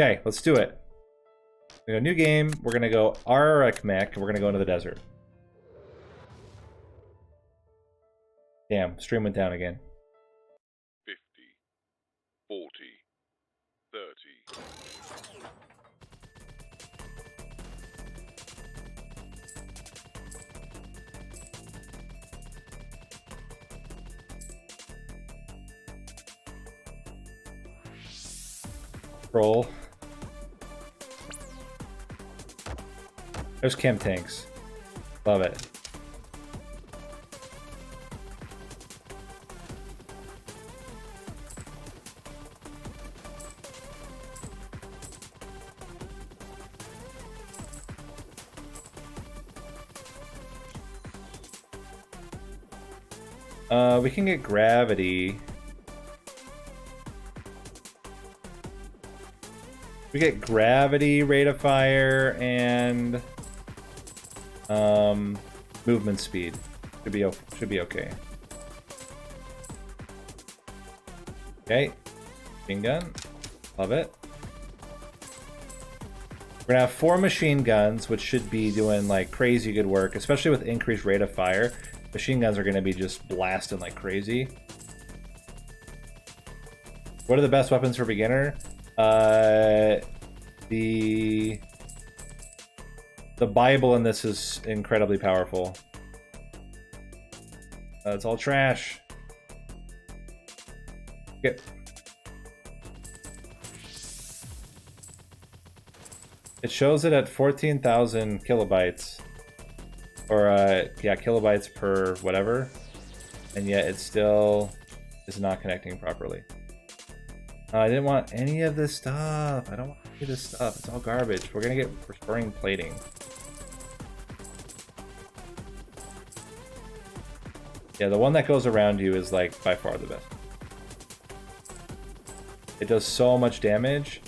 Okay, let's do it. We go new game. We're gonna go Arak mech. We're gonna go into the desert. Damn, stream went down again. 50, 40, 30. Roll. There's chem tanks. Love it. We can get gravity. We get gravity, rate of fire, and movement speed. Should be okay. Okay, machine gun, love it. We're gonna have 4 machine guns, which should be doing like crazy good work, especially with increased rate of fire. Machine guns are gonna be just blasting like crazy. What are the best weapons for beginner? The Bible in this is incredibly powerful. It's all trash. Yep. It shows it at 14,000 kilobytes. Or, yeah, kilobytes per whatever. And yet it still is not connecting properly. I didn't want any of this stuff. I don't want any of this stuff. It's all garbage. We're gonna get restoring plating. Yeah, the one that goes around you is like by far the best. It does so much damage,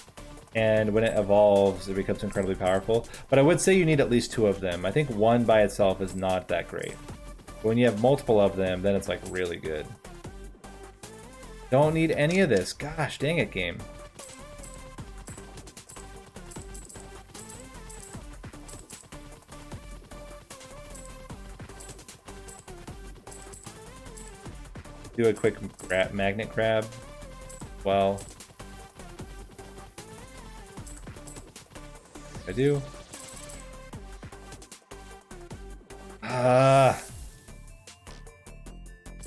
and when it evolves, it becomes incredibly powerful. But I would say you need at least 2 of them. I think one by itself is not that great. But when you have multiple of them, then it's like really good. Don't need any of this. Gosh, dang it, game. Do a quick magnet grab. Well, I do.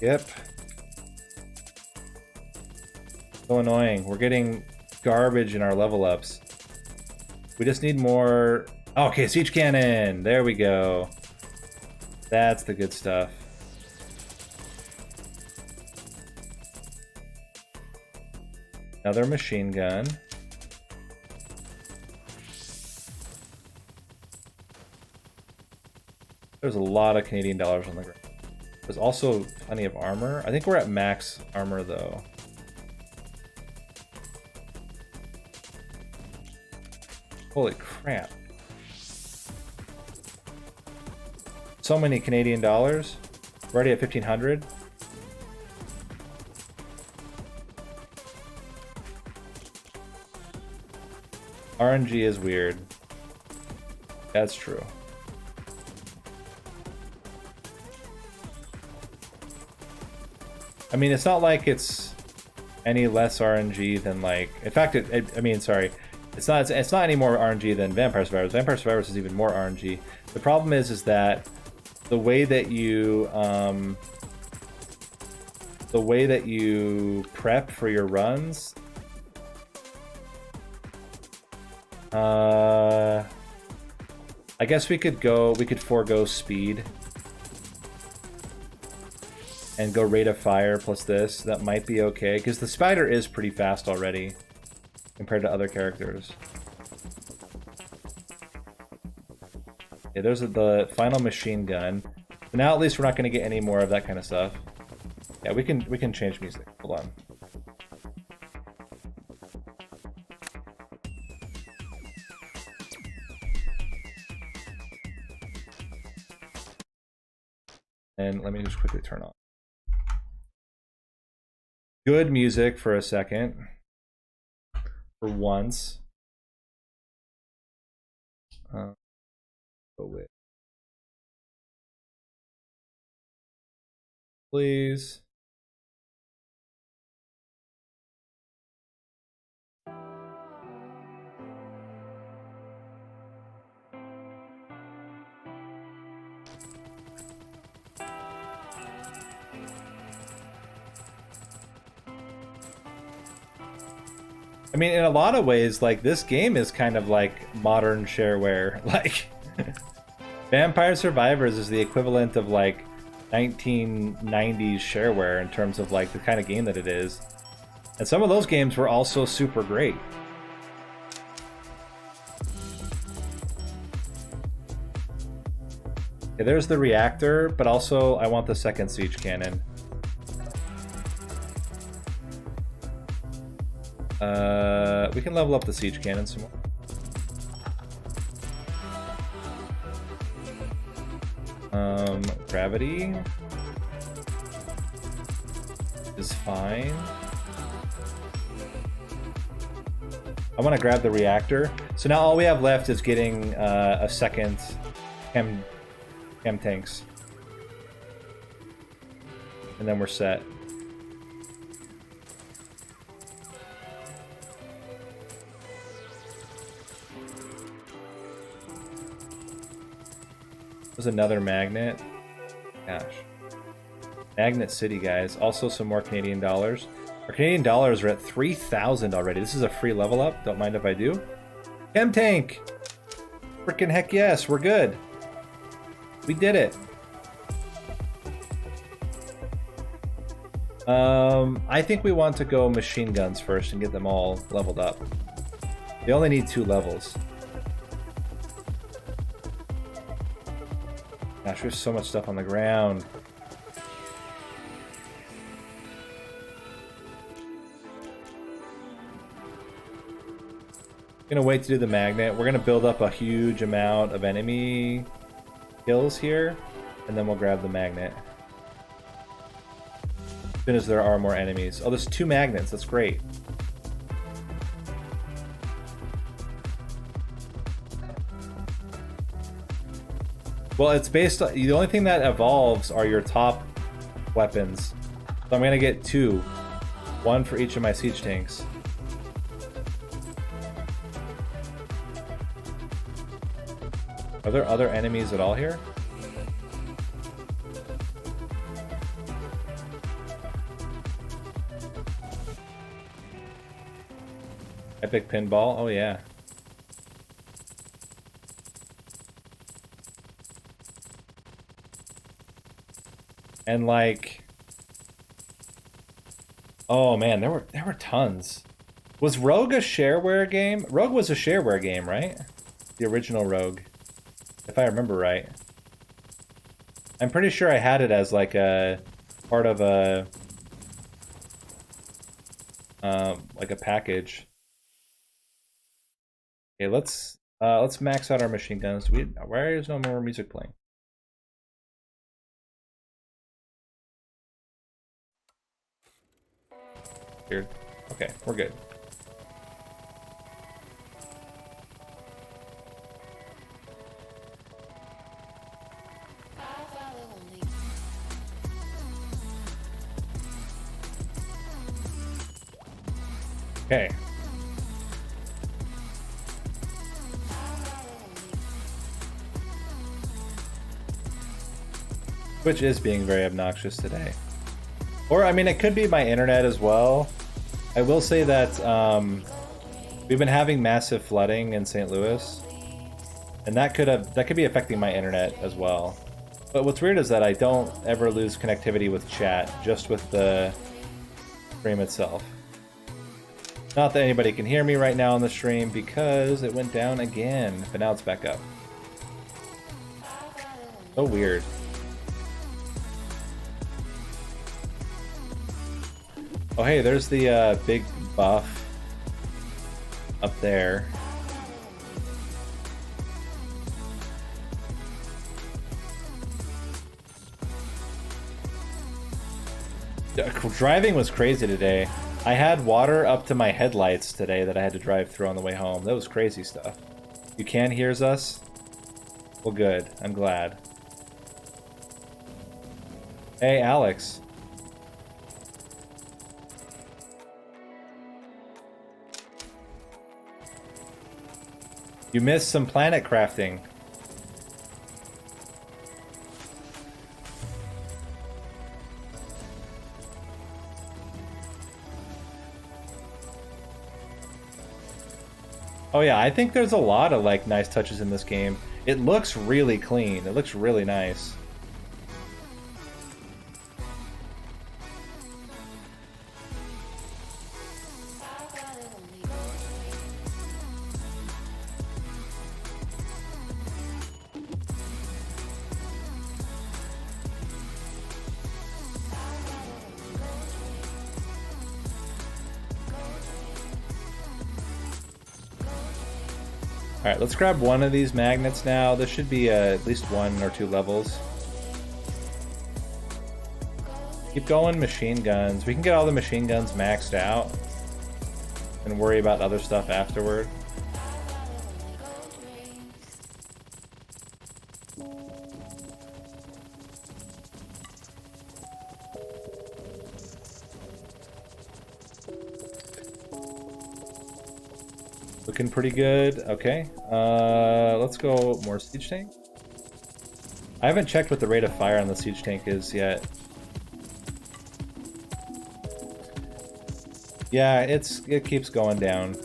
Yep. So annoying. We're getting garbage in our level ups. We just need more. Okay, siege cannon. There we go. That's the good stuff. Another machine gun. There's a lot of Canadian dollars on the ground. There's also plenty of armor. I think we're at max armor though. Holy crap. So many Canadian dollars. We're already at 1,500. RNG is weird. That's true. I mean, it's not like it's any less RNG than like. In fact, I mean, sorry, it's not any more RNG than Vampire Survivors. Vampire Survivors is even more RNG. The problem is that the way that you prep for your runs. I guess we could forego speed and go rate of fire plus this. That might be okay, because the spider is pretty fast already compared to other characters. Yeah, there's the final machine gun. So now at least we're not going to get any more of that kind of stuff. Yeah, we can change music. Hold on. And let me just quickly turn on good music for a second. For once. Go with. Please. I mean, in a lot of ways, like, this game is kind of like modern shareware. Like, Vampire Survivors is the equivalent of, like, 1990s shareware in terms of, like, the kind of game that it is. And some of those games were also super great. Okay, there's the reactor, but also I want the second siege cannon. We can level up the siege cannon some more. Gravity is fine. I want to grab the reactor. So now all we have left is getting a second chem tanks. And then we're set. There's another magnet. Gosh. Magnet City, guys. Also some more Canadian dollars. Our Canadian dollars are at 3,000 already. This is a free level up. Don't mind if I do. Chem tank! Freaking heck yes, we're good. We did it. I think we want to go machine guns first and get them all leveled up. They only need 2 levels. Gosh, there's so much stuff on the ground. Gonna wait to do the magnet. We're gonna build up a huge amount of enemy kills here, and then we'll grab the magnet. As soon as there are more enemies. Oh, there's 2 magnets. That's great. Well, it's based on... The only thing that evolves are your top weapons. So I'm gonna get 2. 1 for each of my siege tanks. Are there other enemies at all here? Epic pinball? Oh yeah. And like, oh man, there were tons. Was Rogue a shareware game? Rogue was a shareware game, right? The original Rogue, if I remember right. I'm pretty sure I had it as like a part of a package. Okay, let's max out our machine guns. Why is no more music playing? Weird. Okay, we're good. Okay. Twitch is being very obnoxious today. Or, I mean, it could be my internet as well. I will say that we've been having massive flooding in St. Louis, and that could be affecting my internet as well. But what's weird is that I don't ever lose connectivity with chat, just with the stream itself. Not that anybody can hear me right now on the stream because it went down again, but now it's back up. So weird. Oh hey, there's the big buff up there. Driving was crazy today. I had water up to my headlights today that I had to drive through on the way home. That was crazy stuff. You can hear us? Well, good. I'm glad. Hey, Alex. You missed some planet crafting. Oh yeah, I think there's a lot of like nice touches in this game. It looks really clean. It looks really nice. Alright, let's grab one of these magnets now. There should be at least 1 or 2 levels. Keep going, machine guns. We can get all the machine guns maxed out and worry about other stuff afterward. Looking pretty good. Okay. Let's go more siege tank. I haven't checked what the rate of fire on the siege tank is yet. Yeah, it keeps going down.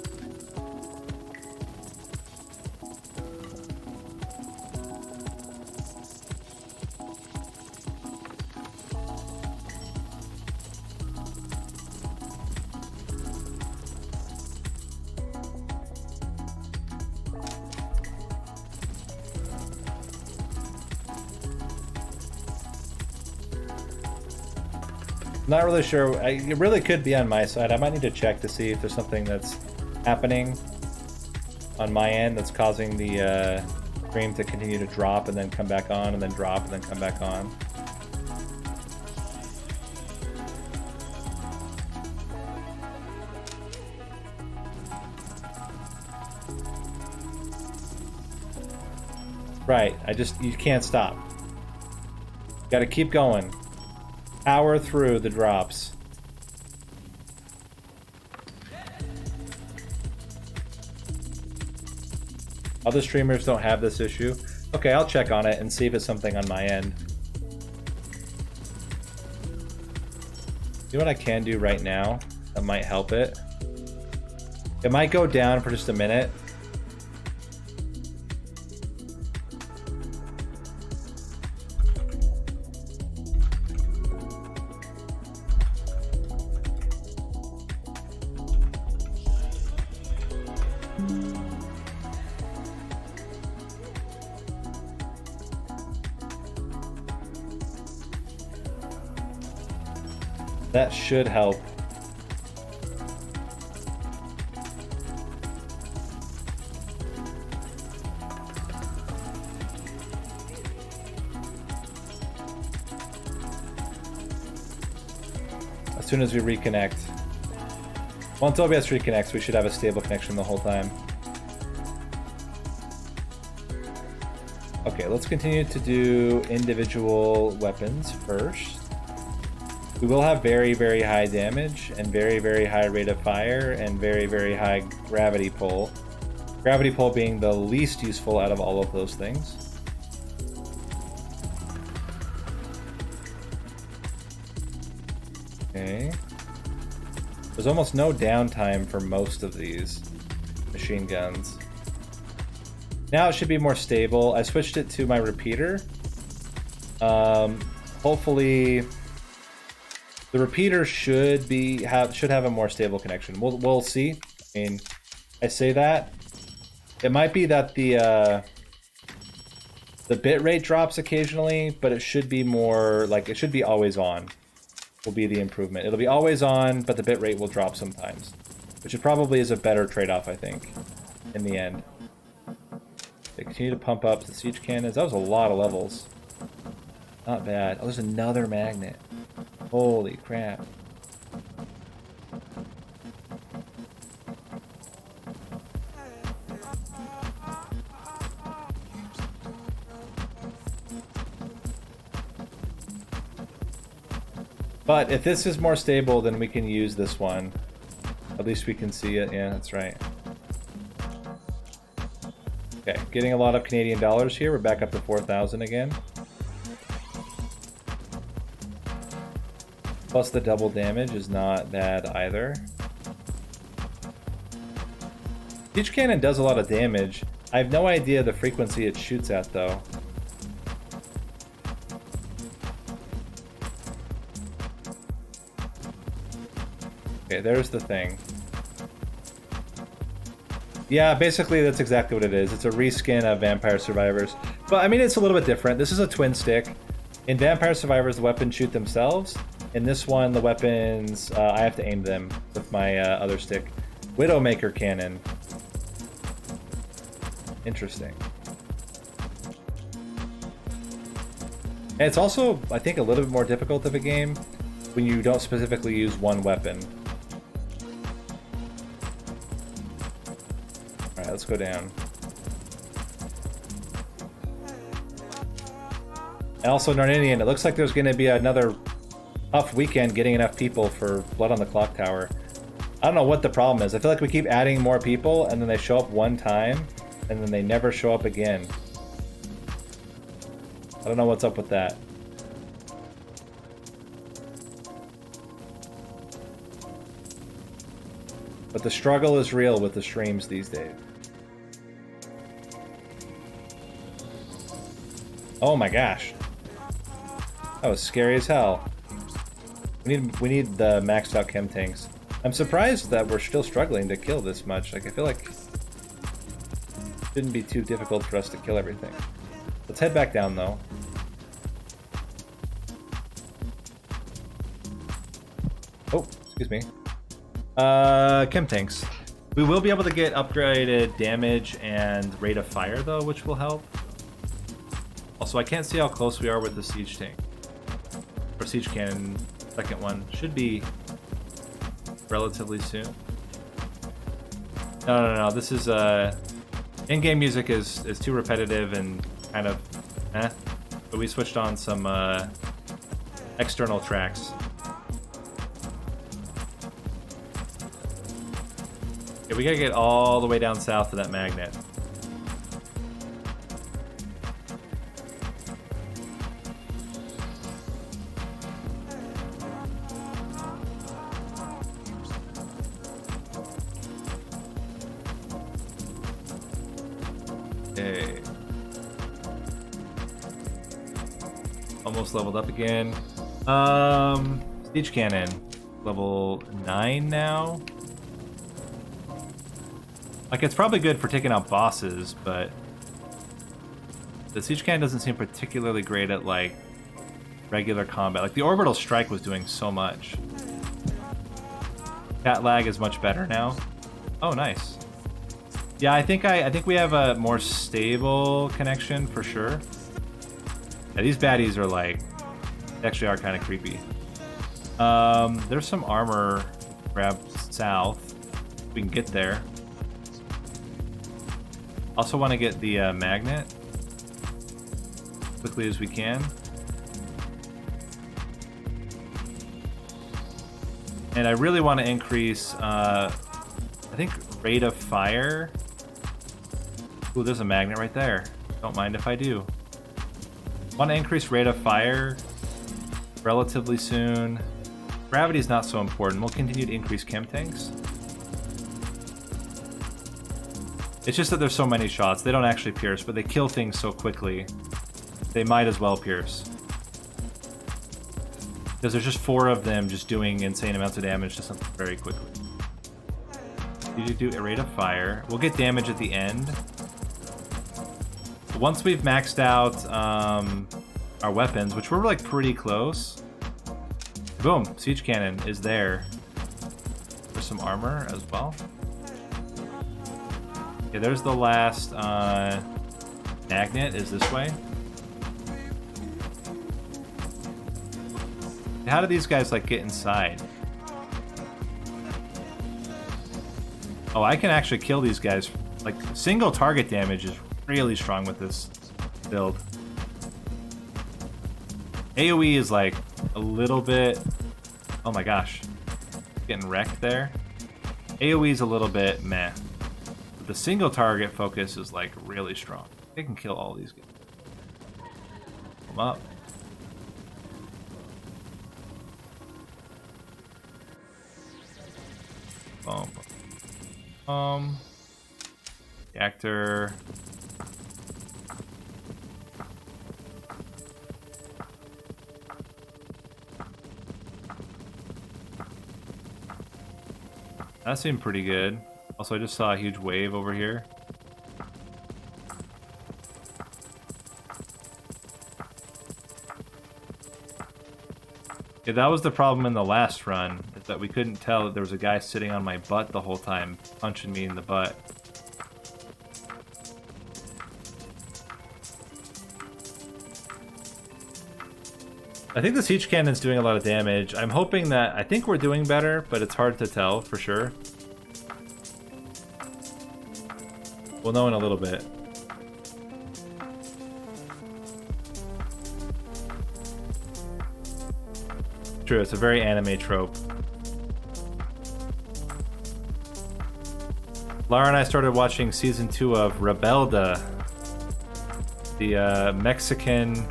Not really sure. It really could be on my side. I might need to check to see if there's something that's happening on my end that's causing the stream to continue to drop and then come back on and then drop and then come back on. Right. You can't stop. Got to keep going. Power through the drops. Other streamers don't have this issue. Okay, I'll check on it and see if it's something on my end. You know what I can do right now that might help it? It might go down for just a minute. That should help. As soon as we reconnect. Once OBS reconnects, we should have a stable connection the whole time. Okay, let's continue to do individual weapons first. We will have very, very high damage and very, very high rate of fire and very, very high gravity pull. Gravity pull being the least useful out of all of those things. Okay. There's almost no downtime for most of these machine guns. Now it should be more stable. I switched it to my repeater. Hopefully the repeater should have a more stable connection. We'll see. I mean, I say that. It might be that the bit rate drops occasionally, but it should be more like it should be always on. Will be the improvement. It'll be always on, but the bit rate will drop sometimes, which it probably is a better trade-off, I think, in the end. They continue to pump up the siege cannons. That was a lot of levels. Not bad. Oh, there's another magnet. Holy crap. But if this is more stable, then we can use this one. At least we can see it. Yeah, that's right. Okay, getting a lot of Canadian dollars here. We're back up to 4,000 again. Plus the double damage is not bad either. Siege cannon does a lot of damage. I have no idea the frequency it shoots at though. Okay, there's the thing. Yeah, basically that's exactly what it is. It's a reskin of Vampire Survivors. But I mean, it's a little bit different. This is a twin stick. In Vampire Survivors, the weapons shoot themselves. In this one, the weapons, I have to aim them with my other stick. Widowmaker cannon. Interesting. And it's also, I think, a little bit more difficult of a game when you don't specifically use one weapon. Alright, let's go down. And also, Narninian, it looks like there's going to be another tough weekend getting enough people for Blood on the Clock Tower. I don't know what the problem is. I feel like we keep adding more people, and then they show up one time, and then they never show up again. I don't know what's up with that. But the struggle is real with the streams these days. Oh my gosh. That was scary as hell. We need the maxed out chem tanks. I'm surprised that we're still struggling to kill this much. Like, I feel like it shouldn't be too difficult for us to kill everything. Let's head back down though. Oh, excuse me. Chem tanks. We will be able to get upgraded damage and rate of fire though, which will help. Also, I can't see how close we are with the siege tank. Or siege cannon, second one. Should be relatively soon. No. This is, in-game music is too repetitive and kind of, But we switched on some, external tracks. Yeah, we gotta get all the way down south to that magnet. Okay. Almost leveled up again. Siege cannon. Level 9 now. Like, it's probably good for taking out bosses, but the siege cannon doesn't seem particularly great at, like, regular combat. Like, the orbital strike was doing so much. Cat lag is much better now. Oh, nice. Yeah, I think we have a more stable connection for sure. Yeah, these baddies are like, they actually are kind of creepy. There's some armor grab south. We can get there. Also want to get the magnet quickly as we can. And I really want to increase, I think, rate of fire. Ooh, there's a magnet right there. Don't mind if I do. Want to increase rate of fire relatively soon. Gravity's not so important. We'll continue to increase chem tanks. It's just that there's so many shots. They don't actually pierce, but they kill things so quickly. They might as well pierce. Because there's just 4 of them just doing insane amounts of damage to something very quickly. You do a rate of fire. We'll get damage at the end. Once we've maxed out our weapons, which we're like pretty close. Boom, siege cannon is there. There's some armor as well. Okay, there's the last magnet is this way. How do these guys like get inside? Oh, I can actually kill these guys. Like, single target damage is really strong with this build. AoE is like a little bit Oh my gosh. Getting wrecked there. AoE's a little bit meh. But the single target focus is like really strong. They can kill all these guys. Come up. Boom. Reactor. That seemed pretty good. Also, I just saw a huge wave over here. Yeah, that was the problem in the last run, is that we couldn't tell that there was a guy sitting on my butt the whole time, punching me in the butt. I think the siege cannon's doing a lot of damage. I'm hoping that... I think we're doing better, but it's hard to tell for sure. We'll know in a little bit. True, it's a very anime trope. Lara and I started watching season 2 of Rebelda, the Mexican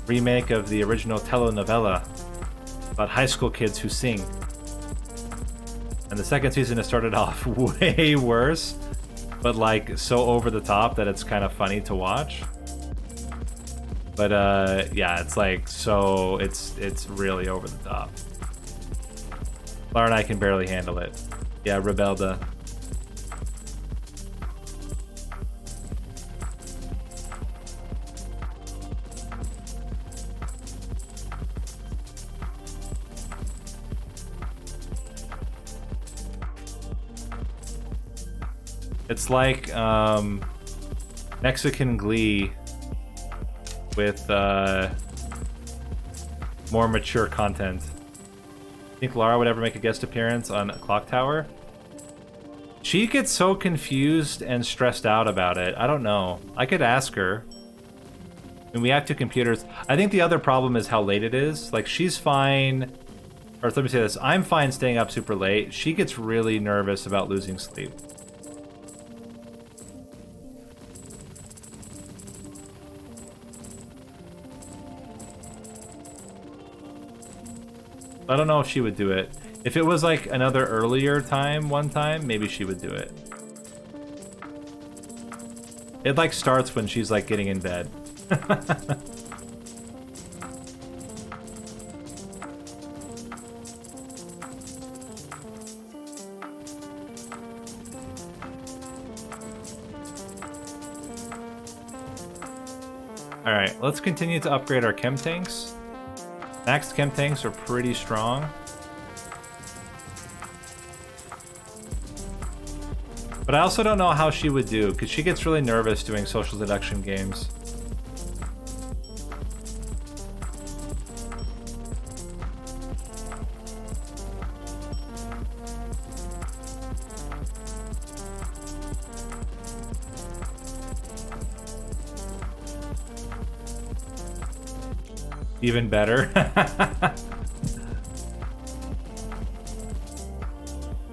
remake of the original telenovela about high school kids who sing. And the second season has started off way worse, but like so over the top that it's kind of funny to watch. But yeah, it's like so it's really over the top. Lara and I can barely handle it. Yeah, Rebelda. It's like Mexican Glee with more mature content. Think Lara would ever make a guest appearance on Clock Tower? She gets so confused and stressed out about it. I don't know. I could ask her. I mean, we have two computers. I think the other problem is how late it is. Like, she's fine. Or let me say this. I'm fine staying up super late. She gets really nervous about losing sleep. I don't know if she would do it. If it was like another earlier time, one time, maybe she would do it. It like starts when she's like getting in bed. Alright, let's continue to upgrade our chem tanks. Max chem tanks are pretty strong. But I also don't know how she would do, because she gets really nervous doing social deduction games. Even better.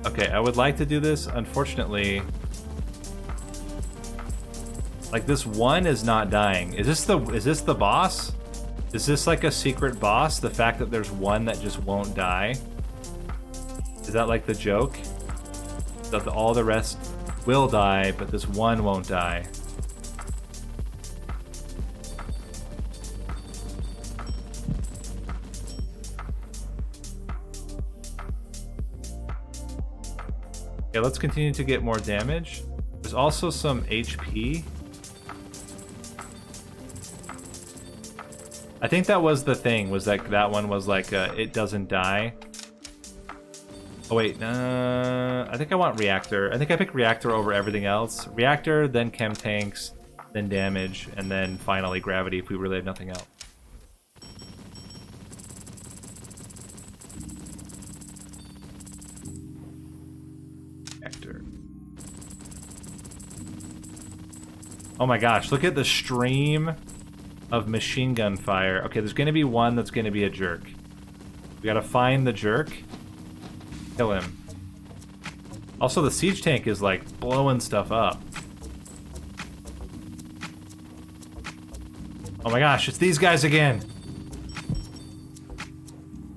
Okay, I would like to do this. Unfortunately, like this one is not dying. Is this the boss? Is this like a secret boss? The fact that there's one that just won't die? Is that like the joke? That all the rest will die, but this one won't die? Okay, let's continue to get more damage. There's also some HP. I think that was the thing, was that one was like, it doesn't die. Oh wait, I think I want reactor. I think I picked reactor over everything else. Reactor, then chem tanks, then damage, and then finally gravity if we really have nothing else. Reactor. Oh my gosh, look at the stream of machine gun fire. Okay, there's gonna be one that's gonna be a jerk. We gotta find the jerk. Kill him. Also, the siege tank is like blowing stuff up. Oh my gosh, it's these guys again.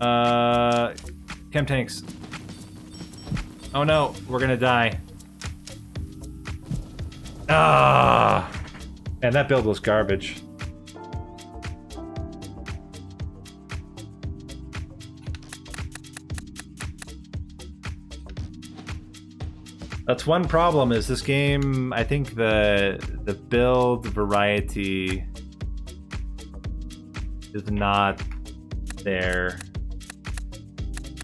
Chem tanks. Oh no, we're gonna die. Ah! Man, that build was garbage. That's one problem, is this game, I think the build variety is not there.